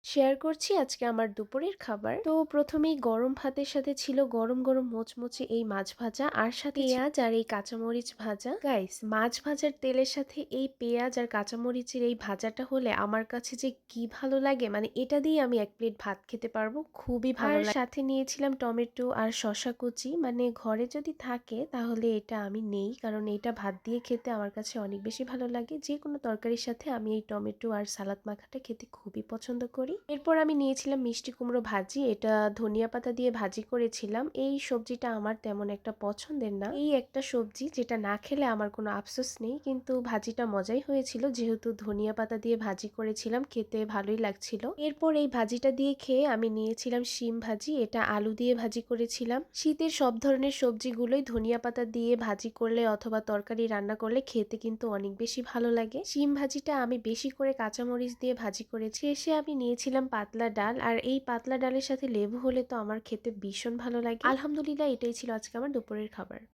Share করছি আজকে আমার দুপুরের খাবার। তো প্রথমেই গরম ভাতের সাথে ছিল গরম, গরম মোচমুচে এই মাছ ভাজা আর সাথে পেঁয়াজ আর এই কাঁচামরিচ ভাজা। গাইস মাছ ভাজার তেলের সাথে এই পেঁয়াজ আর কাঁচামরিচের এই ভাজাটা হলে আমার কাছে যে কি ভালো লাগে, মানে এটা দিয়ে আমি ১ প্লেট ভাত খেতে পারবো। খুবই ভালো লাগে। আর সাথে নিয়েছিলাম টমেটো আর শসা কুচি। মানে ঘরে যদি থাকে তাহলে এটা আমি নেই। কারণ এটা ভাত দিয়ে খেতে আমার কাছে অনেক বেশি ভালো লাগে। যেকোনো তরকারির সাথে আমি এই টমেটো আর সালাদ মাখাটা খেতে খুবই পছন্দ করি। এরপর আমি নিয়েছিলাম মিষ্টি কুমড়ো ভাজি। এটা ধনিয়া পাতা দিয়ে ভাজি করেছিলাম। এই সবজিটা আমার তেমন একটা পছন্দের না। এই একটা সবজি যেটা না খেলে আমার কোনো আফসোস নেই। কিন্তু ভাজিটা মজাই হয়েছিল যেহেতু ধনিয়া পাতা দিয়ে ভাজি করেছিলাম, খেতে ভালোই লাগছিল। এরপর এই ভাজিটা দিয়ে খেয়ে আমি নিয়েছিলাম শিম ভাজি। এটা আলু দিয়ে ভাজি করেছিলাম। শীতের সব ধরনের সবজিগুলোই ধনিয়া পাতা দিয়ে ভাজি করলে অথবা তরকারি রান্না করলে খেতে কিন্তু অনেক বেশি ভালো লাগে। শিম ভাজিটা আমি বেশি করে কাঁচামরিচ দিয়ে ভাজি করেছি। এসে আমি নিয়েছিলাম পাতলা ডাল, আর এই পাতলা ডালের সাথে লেবু হলে তো আমার খেতে ভীষণ ভালো লাগে। আলহামদুলিল্লাহ, এটাই ছিল আজকে আমার দুপুরের খাবার।